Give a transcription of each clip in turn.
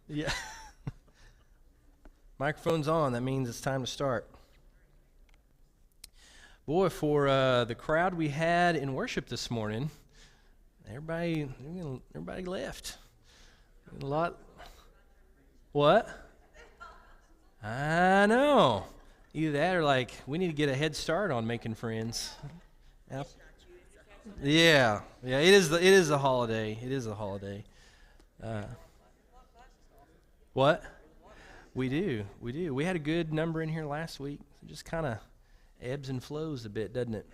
Yeah. Microphone's on. That means it's time to start. Boy, for the crowd we had in worship this morning, everybody left. A lot. What? I know. Either that or like we need to get a head start on making friends. Yep. Yeah. It is a holiday. It is a holiday. What? We do. We had a good number in here last week. It just kind of ebbs and flows a bit, doesn't it?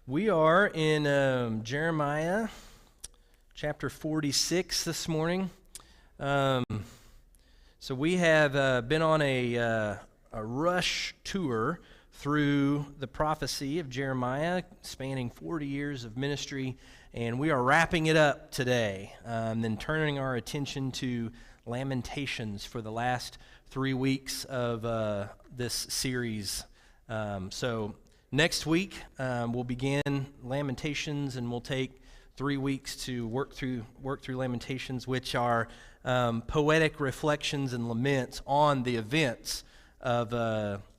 We are in Jeremiah chapter 46 this morning. So we have been on a rush tour through the prophecy of Jeremiah, spanning 40 years of ministry, and we are wrapping it up today, then turning our attention to Lamentations for the last 3 weeks of this series. So next week we'll begin Lamentations, and we'll take 3 weeks to work through Lamentations, which are poetic reflections and laments on the events of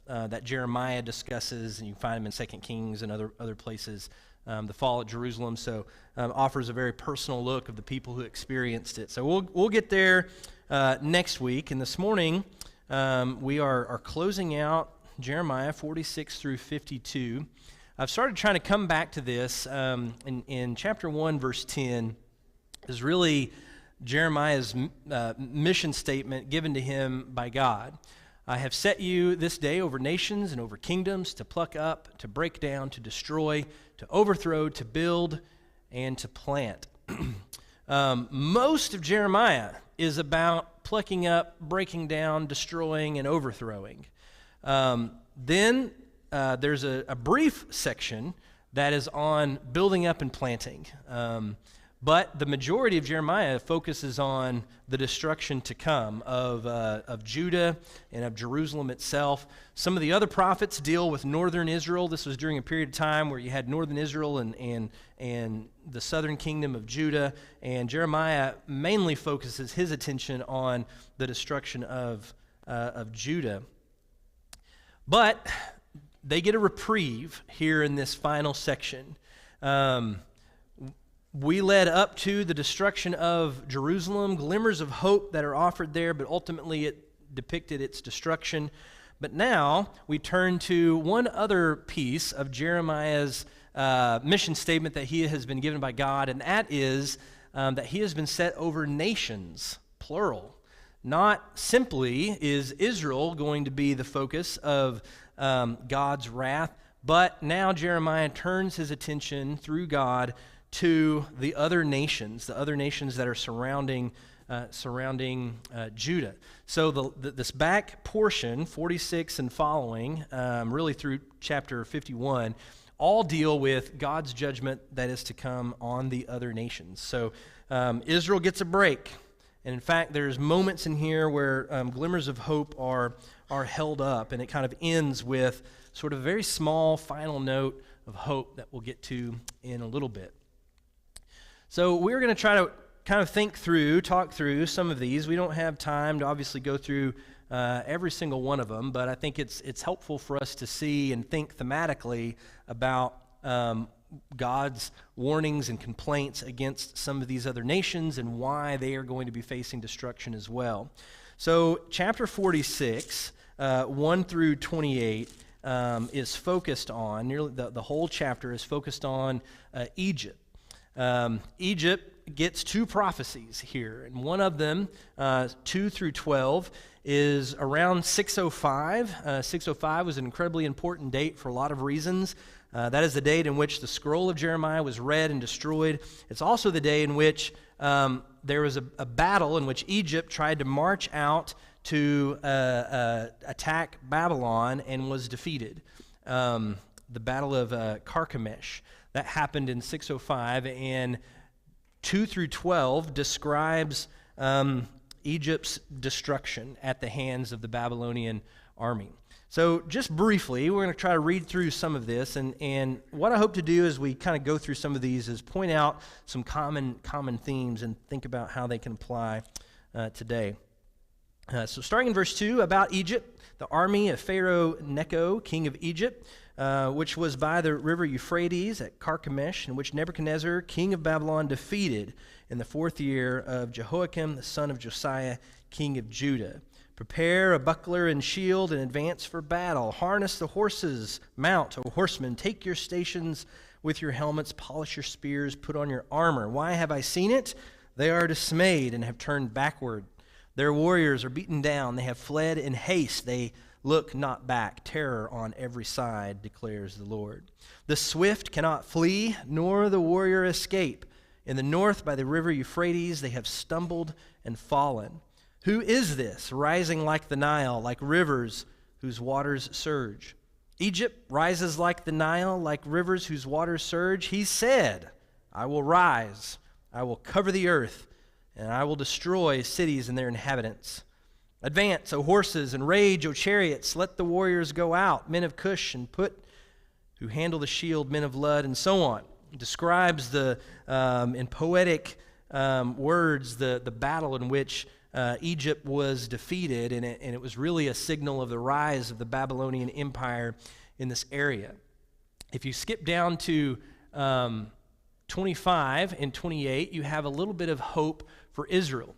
that Jeremiah discusses, and you can find them in 2 Kings and other places. The fall at Jerusalem, so offers a very personal look of the people who experienced it. So we'll get there next week. And this morning we are closing out Jeremiah 46 through 52. I've started trying to come back to this in chapter 1, verse 10 is really Jeremiah's mission statement given to him by God. I have set you this day over nations and over kingdoms to pluck up, to break down, to destroy, to overthrow, to build, and to plant. Most of Jeremiah is about plucking up, breaking down, destroying, and overthrowing. Then there's a brief section that is on building up and planting. But the majority of Jeremiah focuses on the destruction to come of Judah and of Jerusalem itself. Some of the other prophets deal with northern Israel. This was during a period of time where you had northern Israel and the southern kingdom of Judah. And Jeremiah mainly focuses his attention on the destruction of Judah. But they get a reprieve here in this final section. We led up to the destruction of Jerusalem, glimmers of hope that are offered there, but ultimately it depicted its destruction. But now we turn to one other piece of Jeremiah's mission statement that he has been given by God, and that is that he has been set over nations, plural. Not simply is Israel going to be the focus of God's wrath, but now Jeremiah turns his attention through God to the other nations that are surrounding Judah. So this back portion, 46 and following, really through chapter 51, all deal with God's judgment that is to come on the other nations. So Israel gets a break. And in fact, there's moments in here where glimmers of hope are held up, and it kind of ends with sort of a very small final note of hope that we'll get to in a little bit. So we're going to try to kind of talk through some of these. We don't have time to obviously go through every single one of them, but I think it's helpful for us to see and think thematically about God's warnings and complaints against some of these other nations and why they are going to be facing destruction as well. So chapter 46, 1 through 28, is focused on, nearly the whole chapter is focused on Egypt. Egypt gets two prophecies here, and one of them, 2 through 12, is around 605. 605 was an incredibly important date for a lot of reasons. That is the date in which the scroll of Jeremiah was read and destroyed. It's also the day in which there was a battle in which Egypt tried to march out to attack Babylon and was defeated. The Battle of Carchemish. That happened in 605, and 2 through 12 describes Egypt's destruction at the hands of the Babylonian army. So just briefly, we're going to try to read through some of this, and what I hope to do as we kind of go through some of these is point out some common themes and think about how they can apply today. So starting in verse 2, about Egypt, the army of Pharaoh Necho, king of Egypt, which was by the river Euphrates at Carchemish, and which Nebuchadnezzar, king of Babylon, defeated in the 4th year of Jehoiakim, the son of Josiah, king of Judah. Prepare a buckler and shield and advance for battle. Harness the horses, mount, O horsemen. Take your stations with your helmets, polish your spears, put on your armor. Why have I seen it? They are dismayed and have turned backward. Their warriors are beaten down. They have fled in haste. They look not back. Terror on every side, declares the Lord. The swift cannot flee, nor the warrior escape. In the north by the river Euphrates, they have stumbled and fallen. Who is this, rising like the Nile, like rivers whose waters surge? Egypt rises like the Nile, like rivers whose waters surge. He said, I will rise, I will cover the earth, and I will destroy cities and their inhabitants. Advance, O horses, and rage, O chariots. Let the warriors go out, men of Cush and Put, who handle the shield, men of Lud, and so on. It describes in poetic words the battle in which Egypt was defeated, and it was really a signal of the rise of the Babylonian Empire in this area. If you skip down to 25 and 28, you have a little bit of hope for Israel.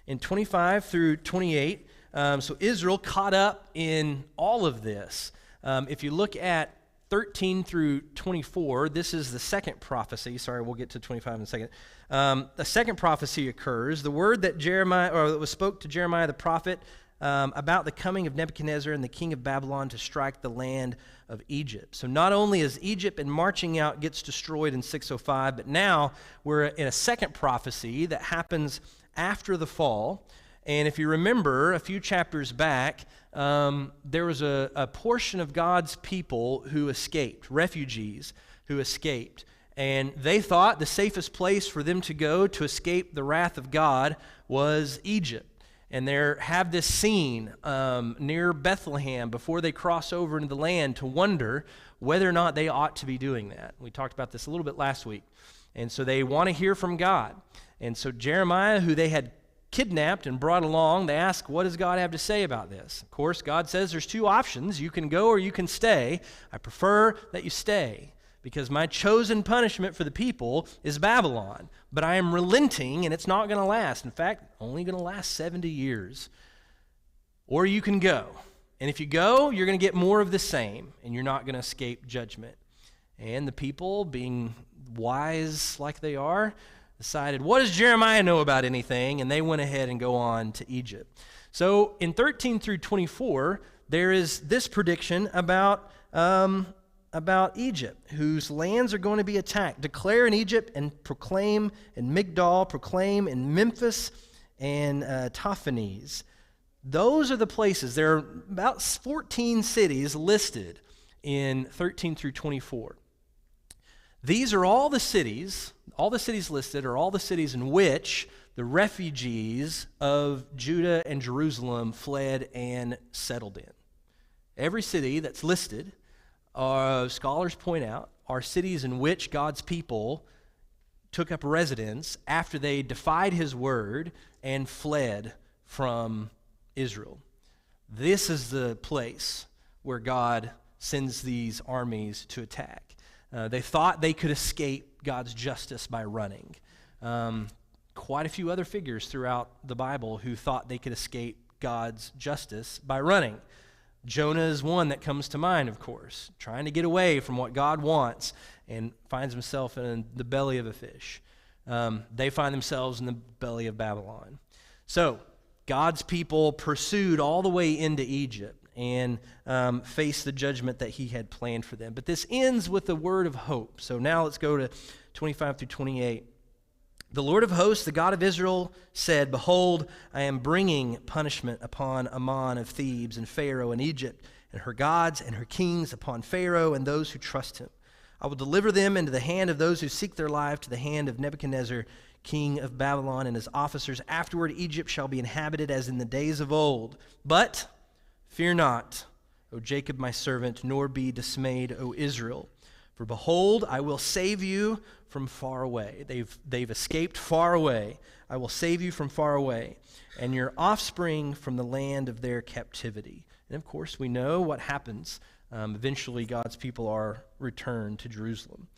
In 25 through 28, so Israel caught up in all of this. If you look at 13 through 24, this is the second prophecy. Sorry, we'll get to 25 in a second. The second prophecy occurs. The word that that was spoke to Jeremiah the prophet about the coming of Nebuchadnezzar and the king of Babylon to strike the land of Egypt. So not only is Egypt and marching out gets destroyed in 605, but now we're in a second prophecy that happens after the fall. And if you remember a few chapters back, there was a portion of God's people who escaped, refugees who escaped. And they thought the safest place for them to go to escape the wrath of God was Egypt. And they have this scene near Bethlehem before they cross over into the land to wonder whether or not they ought to be doing that. We talked about this a little bit last week. And so they want to hear from God. And so Jeremiah, who they had kidnapped and brought along, they ask, what does God have to say about this? Of course, God says there's two options. You can go or you can stay. I prefer that you stay because my chosen punishment for the people is Babylon. But I am relenting and it's not going to last. In fact, only going to last 70 years. Or you can go. And if you go, you're going to get more of the same and you're not going to escape judgment. And the people, being wise like they are, decided, what does Jeremiah know about anything? And they went ahead and go on to Egypt. So in 13 through 24, there is this prediction about Egypt, whose lands are going to be attacked. Declare in Egypt and proclaim in Migdol, proclaim in Memphis and Tahpanhes. Those are the places. There are about 14 cities listed in 13 through 24. These are all the cities listed are all the cities in which the refugees of Judah and Jerusalem fled and settled in. Every city that's listed, scholars point out, are cities in which God's people took up residence after they defied his word and fled from Israel. This is the place where God sends these armies to attack. They thought they could escape God's justice by running. Quite a few other figures throughout the Bible who thought they could escape God's justice by running. Jonah is one that comes to mind, of course, trying to get away from what God wants and finds himself in the belly of a fish. They find themselves in the belly of Babylon. So God's people pursued all the way into Egypt and face the judgment that he had planned for them. But this ends with a word of hope. So now let's go to 25 through 28. The Lord of hosts, the God of Israel, said, behold, I am bringing punishment upon Ammon of Thebes and Pharaoh and Egypt and her gods and her kings, upon Pharaoh and those who trust him. I will deliver them into the hand of those who seek their life, to the hand of Nebuchadnezzar, king of Babylon, and his officers. Afterward, Egypt shall be inhabited as in the days of old. But fear not, O Jacob my servant, nor be dismayed, O Israel. For behold, I will save you from far away. They've escaped far away. I will save you from far away, and your offspring from the land of their captivity. And of course, we know what happens. Eventually, God's people are returned to Jerusalem.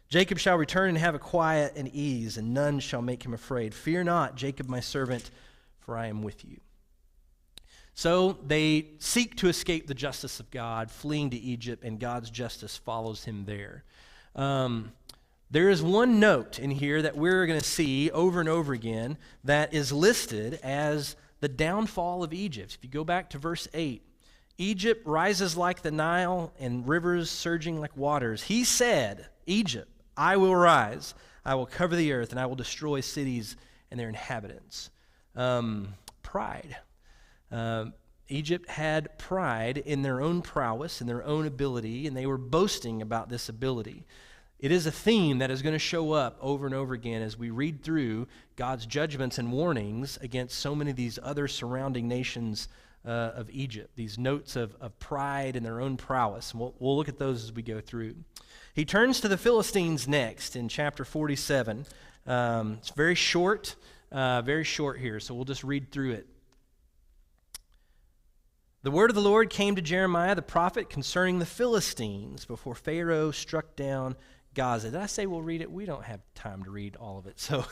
Jacob shall return and have a quiet and ease, and none shall make him afraid. Fear not, Jacob my servant, for I am with you. So they seek to escape the justice of God, fleeing to Egypt, and God's justice follows him there. There is one note in here that we're going to see over and over again that is listed as the downfall of Egypt. If you go back to verse 8, Egypt rises like the Nile and rivers surging like waters. He said, Egypt, I will rise, I will cover the earth, and I will destroy cities and their inhabitants. Pride. Egypt had pride in their own prowess and their own ability, and they were boasting about this ability. It is a theme that is going to show up over and over again as we read through God's judgments and warnings against so many of these other surrounding nations of Egypt, these notes of pride and their own prowess. And we'll look at those as we go through. He turns to the Philistines next in chapter 47. It's very short here, so we'll just read through it. The word of the Lord came to Jeremiah the prophet concerning the Philistines before Pharaoh struck down Gaza. Did I say we'll read it? We don't have time to read all of it. So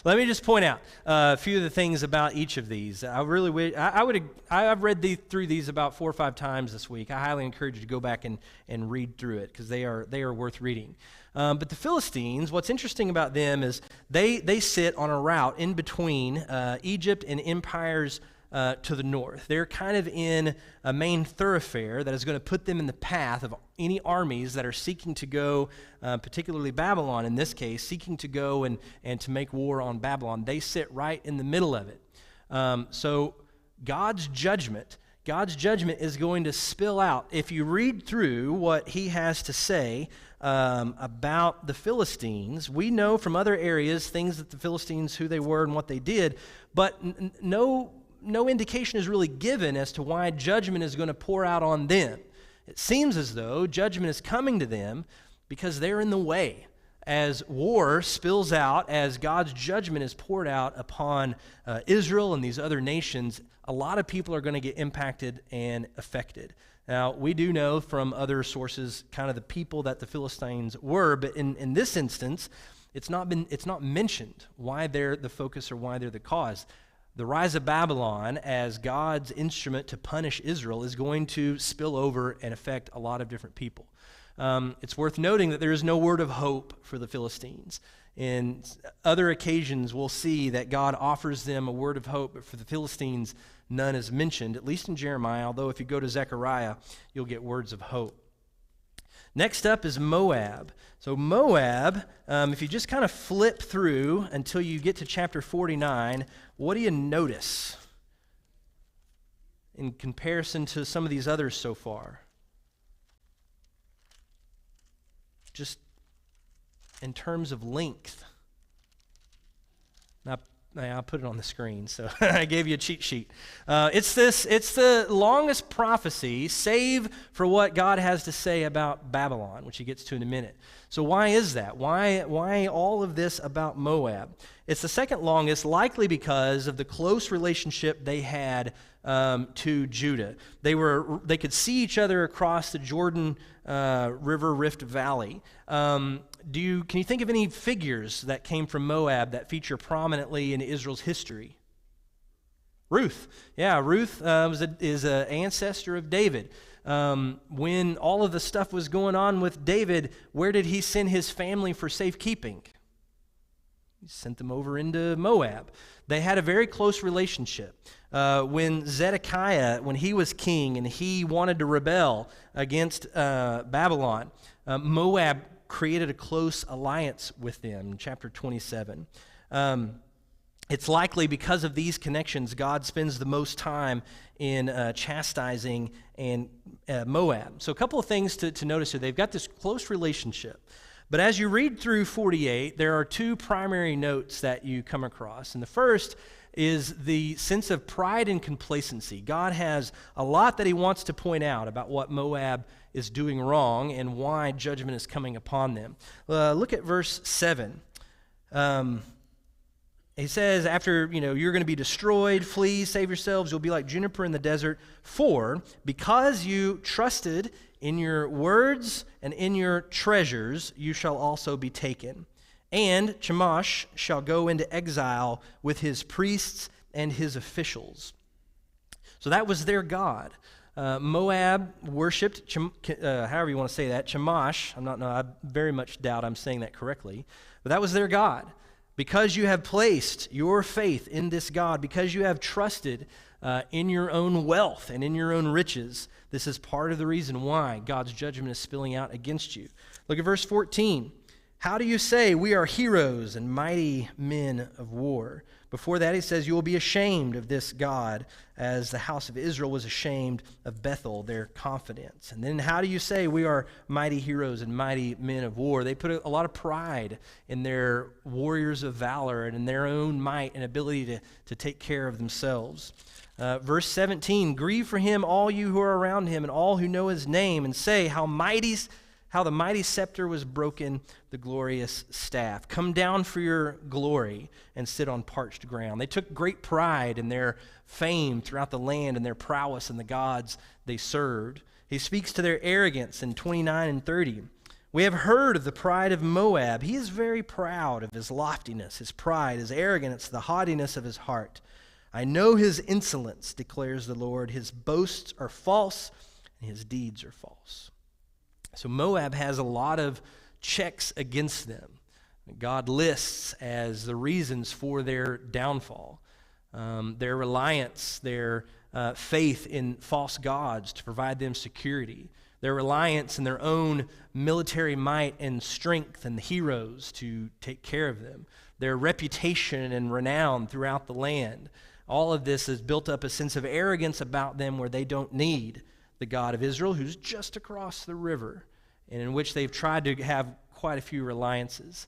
let me just point out a few of the things about each of these. I've read through these about 4 or 5 times this week. I highly encourage you to go back and read through it because they are worth reading. But the Philistines, what's interesting about them is they sit on a route in between Egypt and empires to the north. They're kind of in a main thoroughfare that is going to put them in the path of any armies that are seeking to go, particularly Babylon in this case, seeking to go and to make war on Babylon. They sit right in the middle of it. So God's judgment is going to spill out. If you read through what he has to say about the Philistines, we know from other areas things that the Philistines, who they were and what they did, but no indication is really given as to why judgment is going to pour out on them. It seems as though judgment is coming to them because they're in the way. As war spills out, as God's judgment is poured out upon Israel and these other nations, a lot of people are going to get impacted and affected. Now, we do know from other sources kind of the people that the Philistines were, but in this instance, it's not mentioned why they're the focus or why they're the cause. The rise of Babylon as God's instrument to punish Israel is going to spill over and affect a lot of different people. It's worth noting that there is no word of hope for the Philistines. In other occasions, we'll see that God offers them a word of hope, but for the Philistines, none is mentioned, at least in Jeremiah, although if you go to Zechariah, you'll get words of hope. Next up is Moab. So Moab, if you just kind of flip through until you get to chapter 49, what do you notice in comparison to some of these others so far? Just in terms of length. Now, I'll put it on the screen, so I gave you a cheat sheet. It's the longest prophecy, save for what God has to say about Babylon, which he gets to in a minute. So why is that? Why all of this about Moab? It's the second longest, likely because of the close relationship they had to Judah. They could see each other across the Jordan River Rift Valley. Can you think of any figures that came from Moab that feature prominently in Israel's history? Ruth. Yeah, Ruth is an ancestor of David. When all of the stuff was going on with David, where did he send his family for safekeeping? He sent them over into Moab. They had a very close relationship. When Zedekiah, when he was king and he wanted to rebel against Babylon, Moab created a close alliance with them in chapter 27. It's likely because of these connections, God spends the most time in chastising Moab. So a couple of things to notice here. They've got this close relationship. But as you read through 48, there are two primary notes that you come across. And the first is the sense of pride and complacency. God has a lot that he wants to point out about what Moab is doing wrong and why judgment is coming upon them. Look at verse 7. He says, after, you're going to be destroyed, flee, save yourselves, you'll be like juniper in the desert. For because you trusted in your words and in your treasures, you shall also be taken. And Chemosh shall go into exile with his priests and his officials. So that was their god. Moab worshipped, however you want to say that, Chemosh. I very much doubt I'm saying that correctly. But that was their god. Because you have placed your faith in this God, because you have trusted in your own wealth and in your own riches, this is part of the reason why God's judgment is spilling out against you. Look at verse 14. How do you say, we are heroes and mighty men of war? Before that, he says, you will be ashamed of this God, as the house of Israel was ashamed of Bethel, their confidence. And then how do you say, we are mighty heroes and mighty men of war? They put a lot of pride in their warriors of valor and in their own might and ability to take care of themselves. Verse 17, grieve for him, all you who are around him, and all who know his name, and say, how the mighty scepter was broken, the glorious staff. Come down for your glory and sit on parched ground. They took great pride in their fame throughout the land and their prowess and the gods they served. He speaks to their arrogance in 29 and 30. We have heard of the pride of Moab. He is very proud of his loftiness, his pride, his arrogance, the haughtiness of his heart. I know his insolence, declares the Lord. His boasts are false and his deeds are false. So Moab has a lot of checks against them. God lists as the reasons for their downfall. Their reliance, their faith in false gods to provide them security. Their reliance in their own military might and strength and heroes to take care of them. Their reputation and renown throughout the land. All of this has built up a sense of arrogance about them where they don't need the God of Israel, who's just across the river, and in which they've tried to have quite a few reliances.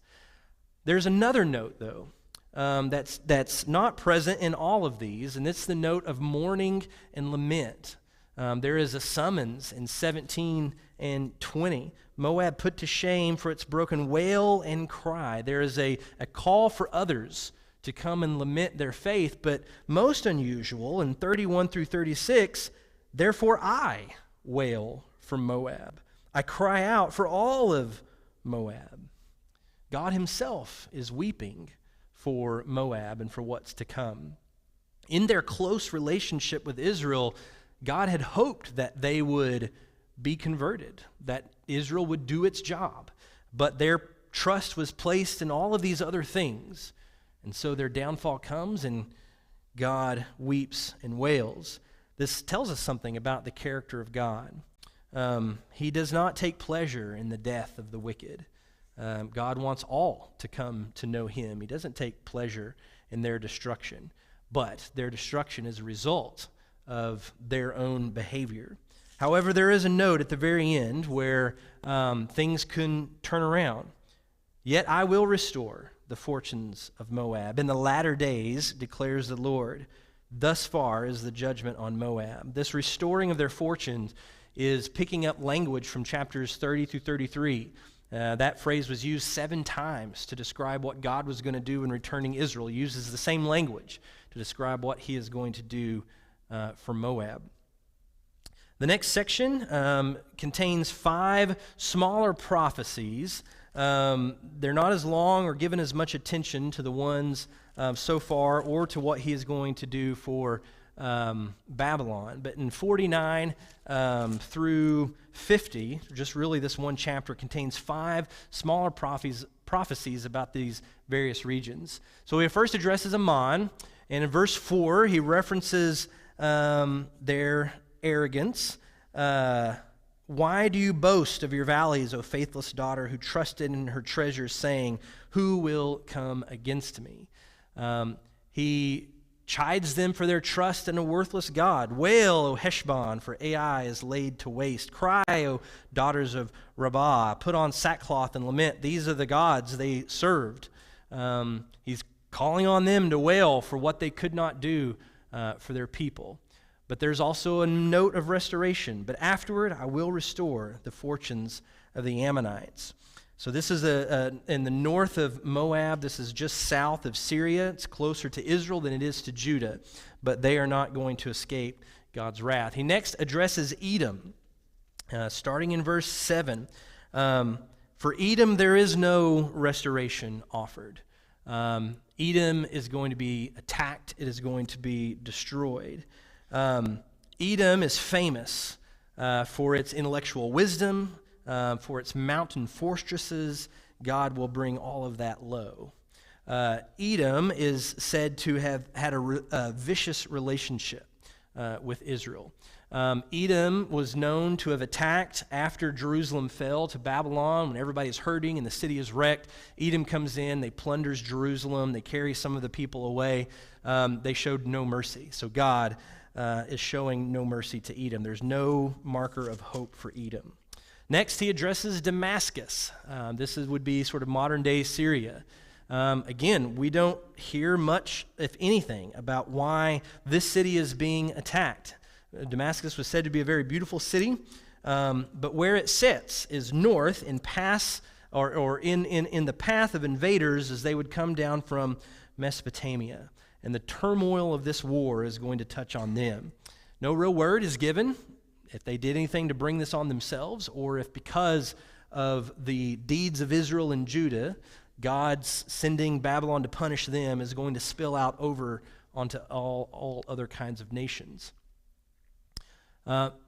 There's another note, though, that's not present in all of these, and it's the note of mourning and lament. There is a summons in 17 and 20. Moab put to shame for its broken wail and cry. There is a call for others to come and lament their faith, but most unusual in 31 through 36, therefore I wail for Moab. I cry out for all of Moab. God himself is weeping for Moab and for what's to come. In their close relationship with Israel, God had hoped that they would be converted, that Israel would do its job, but their trust was placed in all of these other things. And so their downfall comes and God weeps and wails. This tells us something about the character of God. He does not take pleasure in the death of the wicked. God wants all to come to know him. He doesn't take pleasure in their destruction, but their destruction is a result of their own behavior. However, there is a note at the very end where things can turn around. Yet I will restore the fortunes of Moab. In the latter days, declares the Lord. Thus far is the judgment on Moab. This restoring of their fortunes is picking up language from chapters 30 through 33. That phrase was used 7 times to describe what God was going to do in returning Israel. He uses the same language to describe what he is going to do for Moab. The next section contains 5 smaller prophecies. They're not as long or given as much attention to the ones so far or to what he is going to do for Babylon. But in 49 through 50, just really this one chapter contains 5 smaller prophecies about these various regions. So he first addresses Ammon, and in verse 4 he references their arrogance. Why do you boast of your valleys, O faithless daughter, who trusted in her treasures, saying, who will come against me? He chides them for their trust in a worthless God. Wail, O Heshbon, for Ai is laid to waste. Cry, O daughters of Rabbah. Put on sackcloth and lament. These are the gods they served. He's calling on them to wail for what they could not do for their people. But there's also a note of restoration. But afterward, I will restore the fortunes of the Ammonites. So this is in the north of Moab. This is just south of Syria. It's closer to Israel than it is to Judah. But they are not going to escape God's wrath. He next addresses Edom, starting in verse 7. For Edom, there is no restoration offered. Edom is going to be attacked. It is going to be destroyed. Edom is famous for its intellectual wisdom, for its mountain fortresses. God will bring all of that low. Edom is said to have had a vicious relationship with Israel. Edom was known to have attacked after Jerusalem fell to Babylon when everybody's hurting and the city is wrecked. Edom comes in, they plunders Jerusalem, they carry some of the people away. They showed no mercy. So God is showing no mercy to Edom. There's no marker of hope for Edom. Next, he addresses Damascus. Would be sort of modern-day Syria. Again, we don't hear much, if anything, about why this city is being attacked. Damascus was said to be a very beautiful city, but where it sits is north in the path of invaders as they would come down from Mesopotamia. And the turmoil of this war is going to touch on them. No real word is given if they did anything to bring this on themselves, or if because of the deeds of Israel and Judah, God's sending Babylon to punish them is going to spill out over onto all other kinds of nations.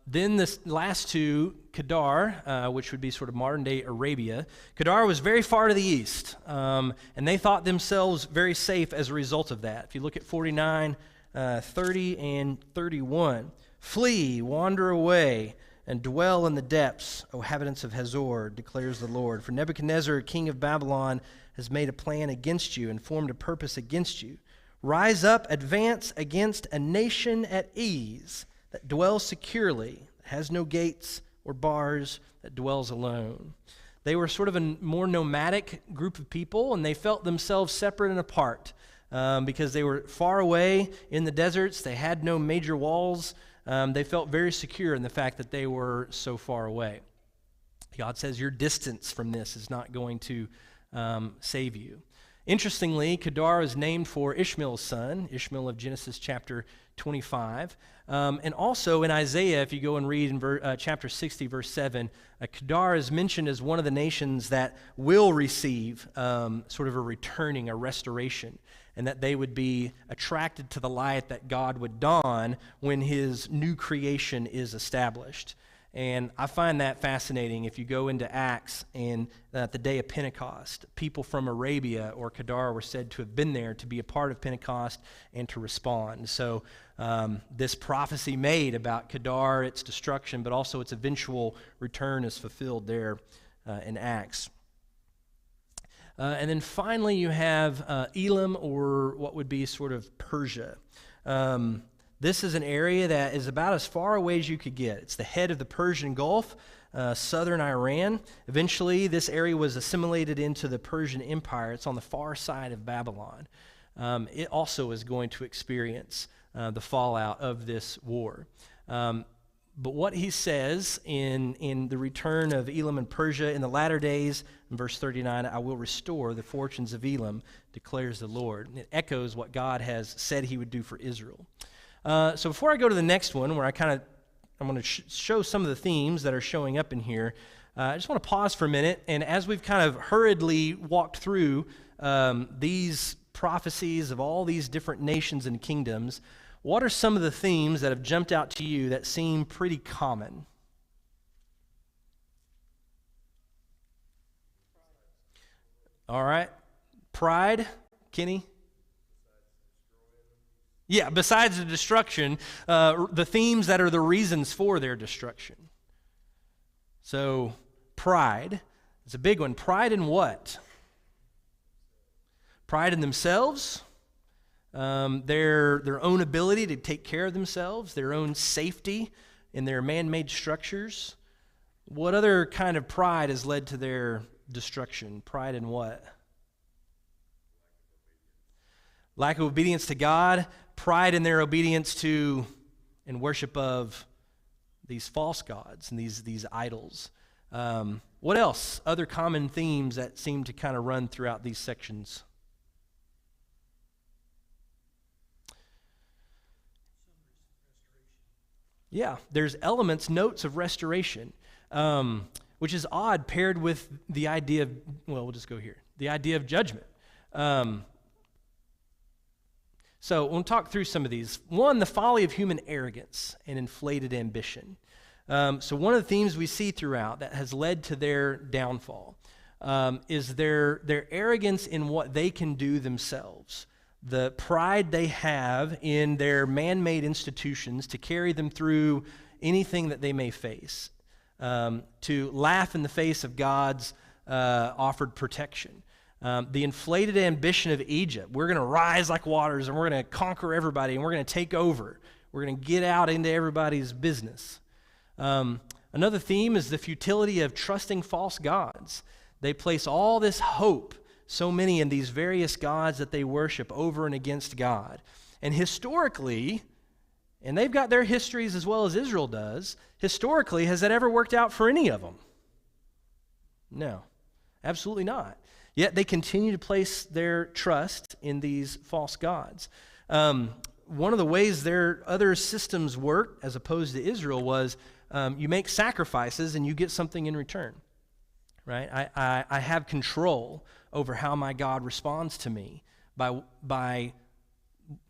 Then this last two, Kedar, which would be sort of modern-day Arabia. Kedar was very far to the east, and they thought themselves very safe as a result of that. If you look at 49, 30, and 31, flee, wander away, and dwell in the depths, O inhabitants of Hazor, declares the Lord. For Nebuchadnezzar, king of Babylon, has made a plan against you and formed a purpose against you. Rise up, advance against a nation at ease, that dwells securely, that has no gates or bars, that dwells alone. They were sort of a more nomadic group of people, and they felt themselves separate and apart because they were far away in the deserts. They had no major walls. They felt very secure in the fact that they were so far away. God says your distance from this is not going to save you. Interestingly, Kedar is named for Ishmael's son, Ishmael of Genesis chapter 25. And also in Isaiah, if you go and read in chapter 60, verse 7, Kedar is mentioned as one of the nations that will receive sort of a restoration, and that they would be attracted to the light that God would dawn when his new creation is established. And I find that fascinating. If you go into Acts and at the day of Pentecost, people from Arabia or Kedar were said to have been there to be a part of Pentecost and to respond. So this prophecy made about Kedar, its destruction, but also its eventual return is fulfilled there in Acts. And then finally you have Elam, or what would be sort of Persia. This is an area that is about as far away as you could get. It's the head of the Persian Gulf, southern Iran. Eventually, this area was assimilated into the Persian Empire. It's on the far side of Babylon. It also is going to experience the fallout of this war. But what he says in the return of Elam and Persia in the latter days, in verse 39, I will restore the fortunes of Elam, declares the Lord. And it echoes what God has said he would do for Israel. So before I go to the next one, where I'm going to show some of the themes that are showing up in here, I just want to pause for a minute. And as we've kind of hurriedly walked through these prophecies of all these different nations and kingdoms, what are some of the themes that have jumped out to you that seem pretty common? All right. Pride. Kenny? Yeah, besides the destruction, the themes that are the reasons for their destruction. So, pride. It's a big one. Pride in what? Pride in themselves, their own ability to take care of themselves, their own safety in their man-made structures. What other kind of pride has led to their destruction? Pride in what? Lack of obedience to God, pride in their obedience to and worship of these false gods and these idols. What else? Other common themes that seem to kind of run throughout these sections. Yeah, there's elements, notes of restoration, which is odd paired with the idea of, well, we'll just go here, the idea of judgment. So we'll talk through some of these. One, the folly of human arrogance and inflated ambition. So one of the themes we see throughout that has led to their downfall is their arrogance in what they can do themselves. The pride they have in their man-made institutions to carry them through anything that they may face, to laugh in the face of God's offered protection. The inflated ambition of Egypt. We're going to rise like waters, and we're going to conquer everybody, and we're going to take over. We're going to get out into everybody's business. Another theme is the futility of trusting false gods. They place all this hope, so many, in these various gods that they worship over and against God. And historically, and they've got their histories as well as Israel does, historically, has that ever worked out for any of them? No, absolutely not. Yet they continue to place their trust in these false gods. One of the ways their other systems work, as opposed to Israel, was you make sacrifices and you get something in return. Right? I have control over how my God responds to me by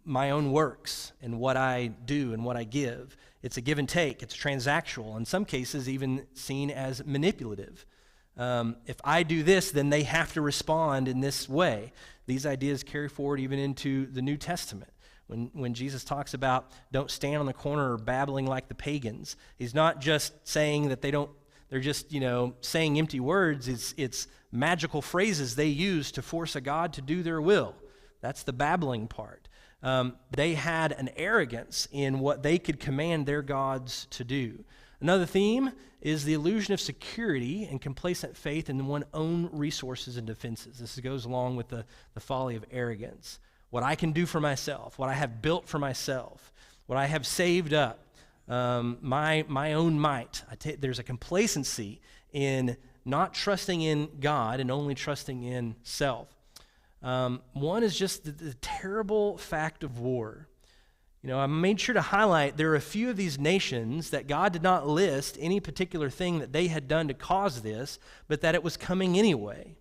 my own works and what I do and what I give. It's a give and take. It's transactional. In some cases, even seen as manipulative. If I do this, then they have to respond in this way. These ideas carry forward even into the New Testament. When Jesus talks about don't stand on the corner babbling like the pagans, he's not just saying that they're just, saying empty words. It's magical phrases they use to force a God to do their will. That's the babbling part. They had an arrogance in what they could command their gods to do. Another theme is the illusion of security and complacent faith in one's own resources and defenses. This goes along with the folly of arrogance. What I can do for myself, what I have built for myself, what I have saved up, my own might. There's a complacency in not trusting in God and only trusting in self. One is just the terrible fact of war. I made sure to highlight there are a few of these nations that God did not list any particular thing that they had done to cause this, but that it was coming anyway.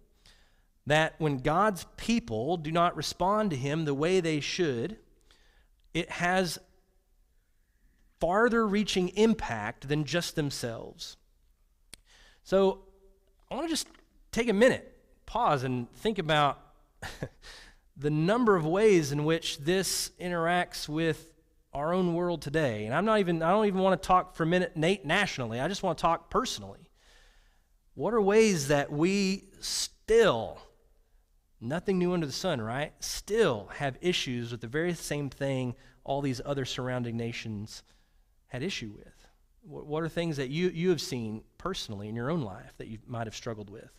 That when God's people do not respond to him the way they should, it has farther reaching impact than just themselves. So I want to just take a minute, pause, and think about the number of ways in which this interacts with our own world today. And I don't even want to talk for a minute nationally. I just want to talk personally. What are ways that we still, nothing new under the sun, right? Still have issues with the very same thing all these other surrounding nations had issue with? What are things that you have seen personally in your own life that you might have struggled with?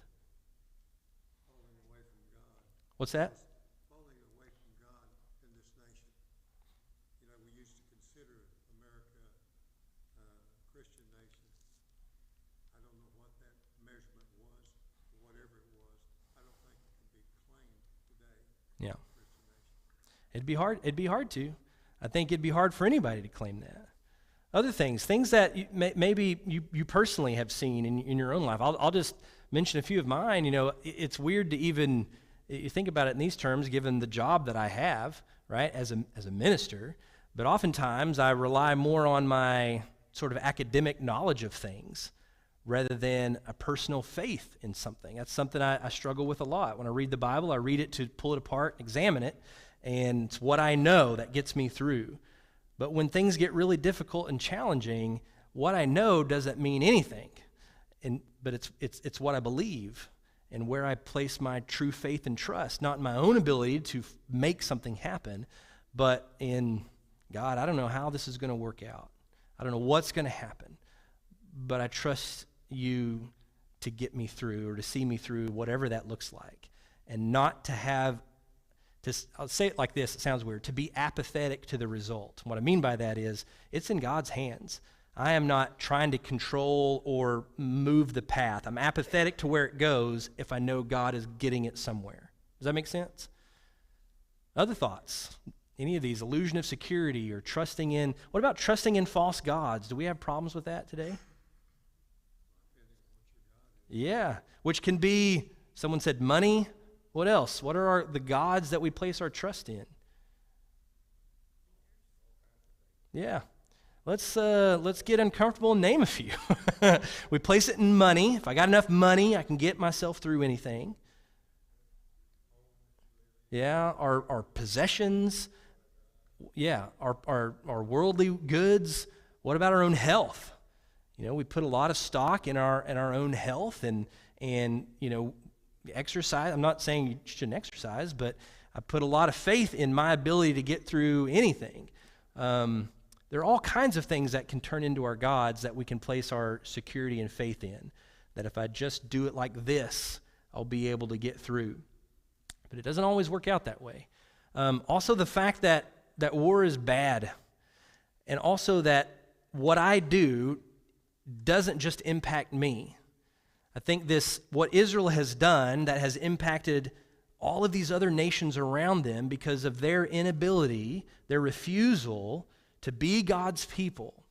Falling away from God. What's that? Falling away from God in this nation. We used to consider America a Christian nation. I don't know what that measurement was, or whatever it was. I don't think it can be claimed today. Yeah. Christian nation. It'd be hard to. I think it'd be hard for anybody to claim that. Other things that maybe you personally have seen in your own life. I'll just mention a few of mine. It's weird to even you think about it in these terms, given the job that I have, right, as a minister. But oftentimes I rely more on my sort of academic knowledge of things rather than a personal faith in something. That's something I struggle with a lot. When I read the Bible, I read it to pull it apart, examine it, and it's what I know that gets me through. But when things get really difficult and challenging, what I know doesn't mean anything. But it's what I believe and where I place my true faith and trust, not in my own ability to make something happen, but in God. I don't know how this is going to work out. I don't know what's going to happen, but I trust you to get me through or to see me through whatever that looks like, and not to I'll say it like this, it sounds weird, to be apathetic to the result. What I mean by that is it's in God's hands. I am not trying to control or move the path. I'm apathetic to where it goes if I know God is getting it somewhere. Does that make sense? Other thoughts? Any of these, illusion of security or trusting in, what about trusting in false gods? Do we have problems with that today? Yeah, which can be, someone said money. What else? What are the gods that we place our trust in? Yeah. Let's get uncomfortable and name a few. We place it in money. If I got enough money, I can get myself through anything. Yeah, our possessions. Yeah, our worldly goods. What about our own health? We put a lot of stock in our own health and exercise. I'm not saying you shouldn't exercise, but I put a lot of faith in my ability to get through anything. There are all kinds of things that can turn into our gods that we can place our security and faith in. That if I just do it like this, I'll be able to get through. But it doesn't always work out that way. Also the fact that war is bad, and also that what I do doesn't just impact me. I think what Israel has done that has impacted all of these other nations around them because of their inability, their refusal to be God's people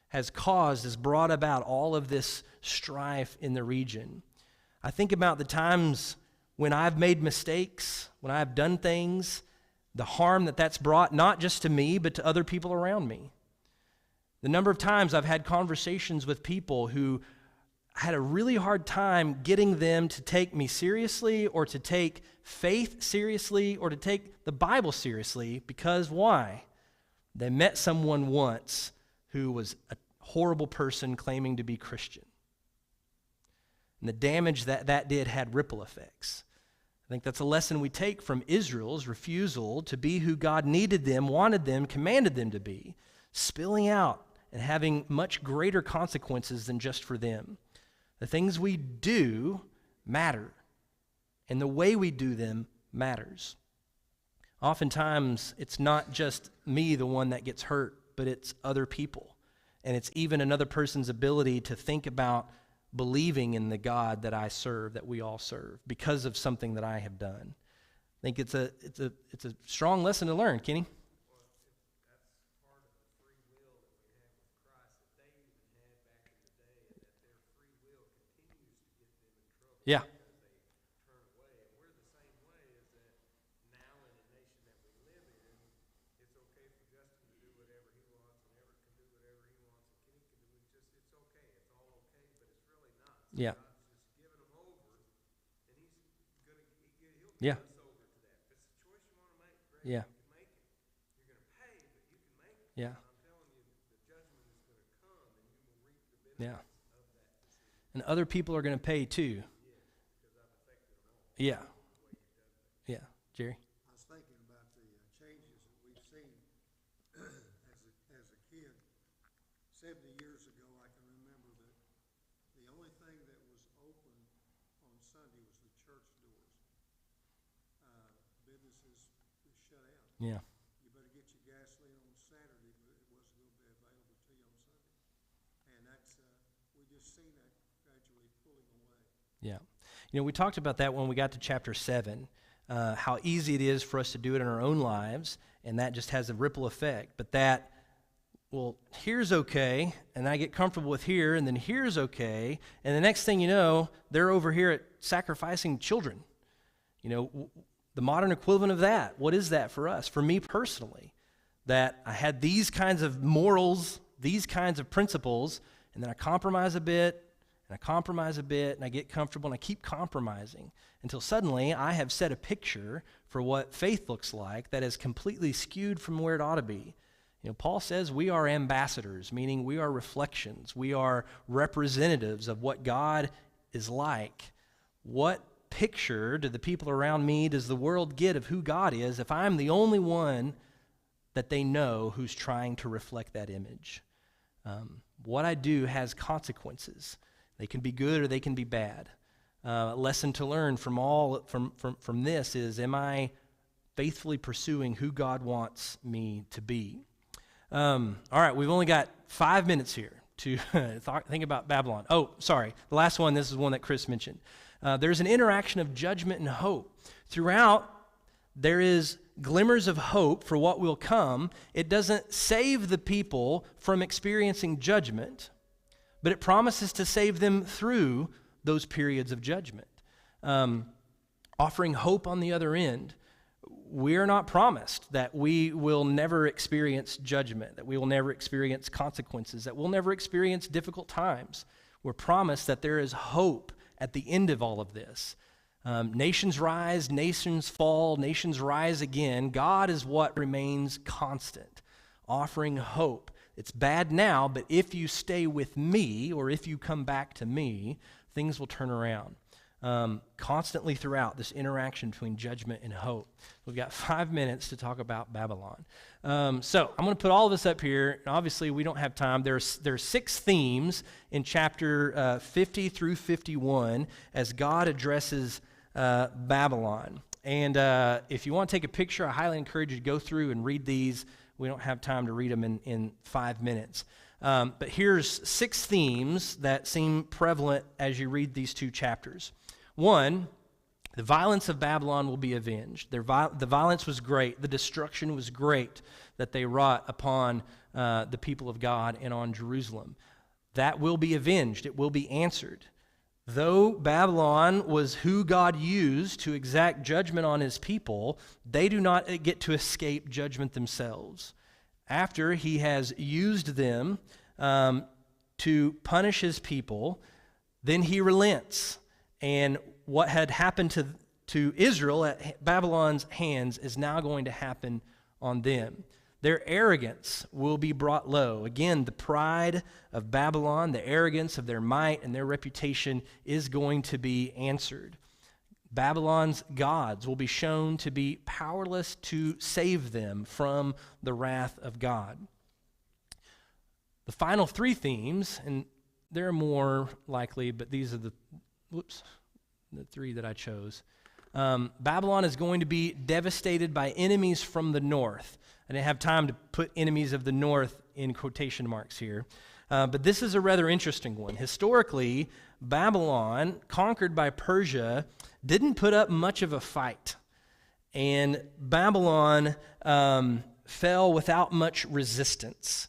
has brought about all of this strife in the region. I think about the times when I've made mistakes, when I've done things, the harm that's brought not just to me, but to other people around me. The number of times I've had conversations with people who had a really hard time getting them to take me seriously or to take faith seriously or to take the Bible seriously because why? They met someone once who was a horrible person claiming to be Christian. And the damage that did had ripple effects. I think that's a lesson we take from Israel's refusal to be who God needed them, wanted them, commanded them to be, spilling out and having much greater consequences than just for them. The things we do matter, and the way we do them matters. Oftentimes, it's not just me, the one that gets hurt, but it's other people. And it's even another person's ability to think about believing in the God that I serve, that we all serve, because of something that I have done. I think it's a strong lesson to learn, Kenny. Yeah. Yeah. Yeah. Yeah. Yeah. Yeah. And other people are going to pay too. Yeah. Yeah. Jerry? I was thinking about the changes that we've seen as a kid. 70 years ago, I can remember that the only thing that was open on Sunday was the church doors. Businesses were shut out. Yeah. You better get your gasoline on Saturday, but it wasn't going to be available to you on Sunday. And we just seen that gradually pulling away. Yeah. We talked about that when we got to chapter 7, how easy it is for us to do it in our own lives, and that just has a ripple effect. But here's okay, and I get comfortable with here, and then here's okay, and the next thing you know, they're over here at sacrificing children. The modern equivalent of that. What is that for us? For me personally, that I had these kinds of morals, these kinds of principles, and then I compromise a bit, and I compromise a bit, and I get comfortable, and I keep compromising until suddenly I have set a picture for what faith looks like that is completely skewed from where it ought to be. Paul says we are ambassadors, meaning we are reflections. We are representatives of what God is like. What picture do the people around me, does the world get of who God is if I'm the only one that they know who's trying to reflect that image? What I do has consequences. They can be good or they can be bad. A lesson to learn from this is, am I faithfully pursuing who God wants me to be. All right, we've only got 5 minutes here to think about Babylon. Oh, sorry, the last one, this is one that Chris mentioned. There's an interaction of judgment and hope. Throughout, there is glimmers of hope for what will come. It doesn't save the people from experiencing judgment, but it promises to save them through those periods of judgment. Offering hope on the other end, we're not promised that we will never experience judgment, that we will never experience consequences, that we'll never experience difficult times. We're promised that there is hope at the end of all of this. Nations rise, nations fall, nations rise again. God is what remains constant, offering hope. It's bad now, but if you stay with me, or if you come back to me, things will turn around. Constantly throughout this interaction between judgment and hope. We've got 5 minutes to talk about Babylon. So I'm going to put all of this up here. Obviously, we don't have time. There's 6 themes in chapter 50 through 51 as God addresses Babylon. And if you want to take a picture, I highly encourage you to go through and read these. We don't have time to read them in 5 minutes. But here's 6 themes that seem prevalent as you read these 2 chapters. 1, the violence of Babylon will be avenged. The violence was great. The destruction was great that they wrought upon the people of God and on Jerusalem. That will be avenged. It will be answered. Though Babylon was who God used to exact judgment on his people, they do not get to escape judgment themselves. After he has used them to punish his people, then he relents. And what had happened to Israel at Babylon's hands is now going to happen on them. Their arrogance will be brought low. Again, the pride of Babylon, the arrogance of their might and their reputation is going to be answered. Babylon's gods will be shown to be powerless to save them from the wrath of God. The final 3 themes, and they're more likely, but these are the 3 that I chose. Babylon is going to be devastated by enemies from the north. I didn't have time to put enemies of the north in quotation marks here. But this is a rather interesting one. Historically, Babylon, conquered by Persia, didn't put up much of a fight. And Babylon fell without much resistance.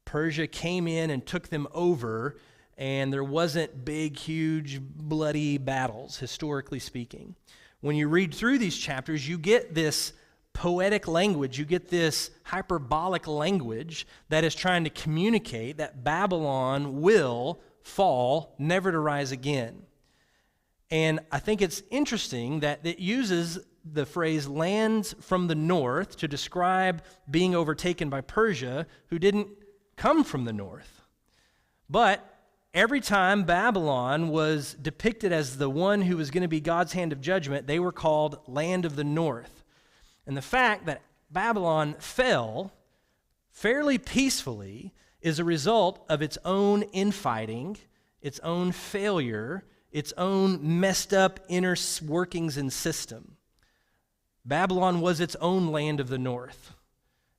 Persia came in and took them over, and there wasn't big, huge, bloody battles, historically speaking. When you read through these chapters, you get this poetic language, you get this hyperbolic language that is trying to communicate that Babylon will fall, never to rise again. And I think it's interesting that it uses the phrase lands from the north to describe being overtaken by Persia, who didn't come from the north. But every time Babylon was depicted as the one who was going to be God's hand of judgment, they were called land of the north. And the fact that Babylon fell fairly peacefully is a result of its own infighting, its own failure, its own messed up inner workings and system. Babylon was its own land of the north.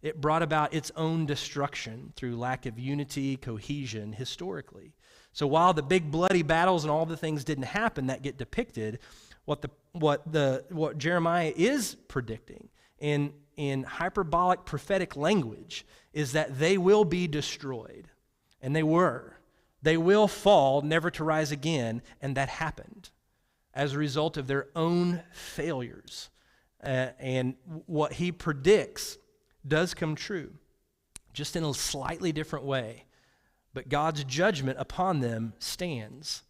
It brought about its own destruction through lack of unity, cohesion, historically. So while the big bloody battles and all the things didn't happen that get depicted, what Jeremiah is predicting in hyperbolic prophetic language is that they will be destroyed. And they were. They will fall, never to rise again, and that happened as a result of their own failures. And what he predicts does come true, just in a slightly different way. But God's judgment upon them stands.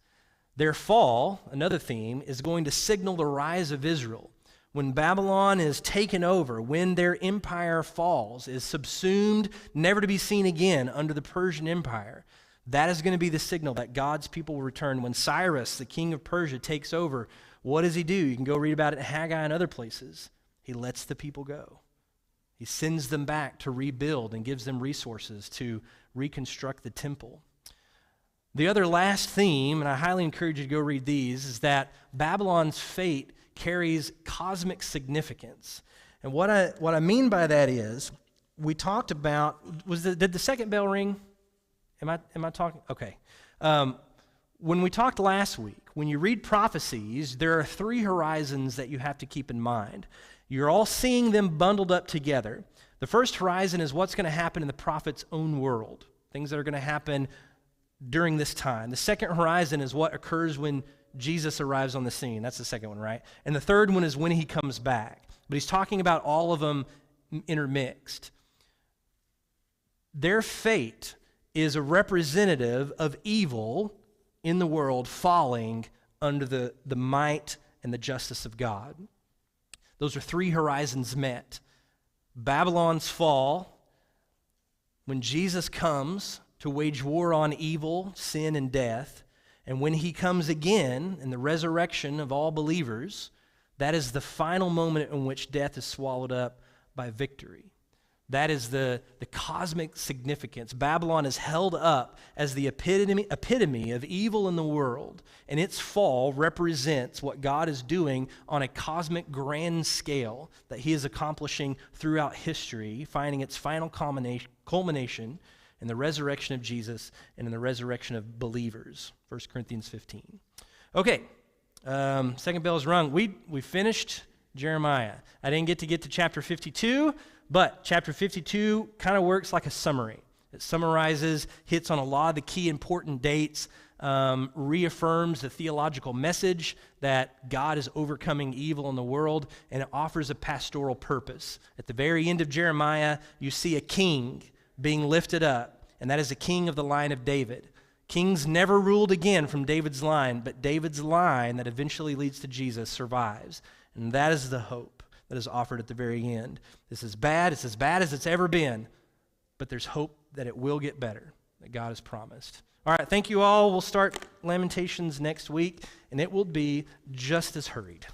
Their fall, another theme, is going to signal the rise of Israel. When Babylon is taken over, when their empire falls, is subsumed, never to be seen again under the Persian Empire, that is going to be the signal that God's people will return. When Cyrus, the king of Persia, takes over, what does he do? You can go read about it in Haggai and other places. He lets the people go. He sends them back to rebuild and gives them resources to reconstruct the temple. The other last theme, and I highly encourage you to go read these, is that Babylon's fate carries cosmic significance. And what I mean by that is, we talked about, did the second bell ring? Am I talking? Okay. When we talked last week, when you read prophecies, there are 3 horizons that you have to keep in mind. You're all seeing them bundled up together. The first horizon is what's going to happen in the prophet's own world, things that are going to happen during this time. The second horizon is what occurs when Jesus arrives on the scene. That's the second one, right? And the third one is when he comes back. But he's talking about all of them intermixed. Their fate is a representative of evil in the world falling under the might and the justice of God. Those are 3 horizons met. Babylon's fall, when Jesus comes to wage war on evil, sin, and death, and when he comes again in the resurrection of all believers, that is the final moment in which death is swallowed up by victory. That is the cosmic significance. Babylon is held up as the epitome of evil in the world, and its fall represents what God is doing on a cosmic grand scale that he is accomplishing throughout history, finding its final culmination in the resurrection of Jesus and in the resurrection of believers. 1 Corinthians 15. Okay, second bell is rung. We finished Jeremiah. I didn't get to chapter 52, but chapter 52 kind of works like a summary. It summarizes, hits on a lot of the key important dates, reaffirms the theological message that God is overcoming evil in the world, and it offers a pastoral purpose. At the very end of Jeremiah, you see a king being lifted up, and that is the king of the line of David. Kings never ruled again from David's line, but David's line that eventually leads to Jesus survives, and that is the hope that is offered at the very end. It's as bad as it's ever been, but there's hope that it will get better, that God has promised. All right, thank you all. We'll start Lamentations next week, and it will be just as hurried.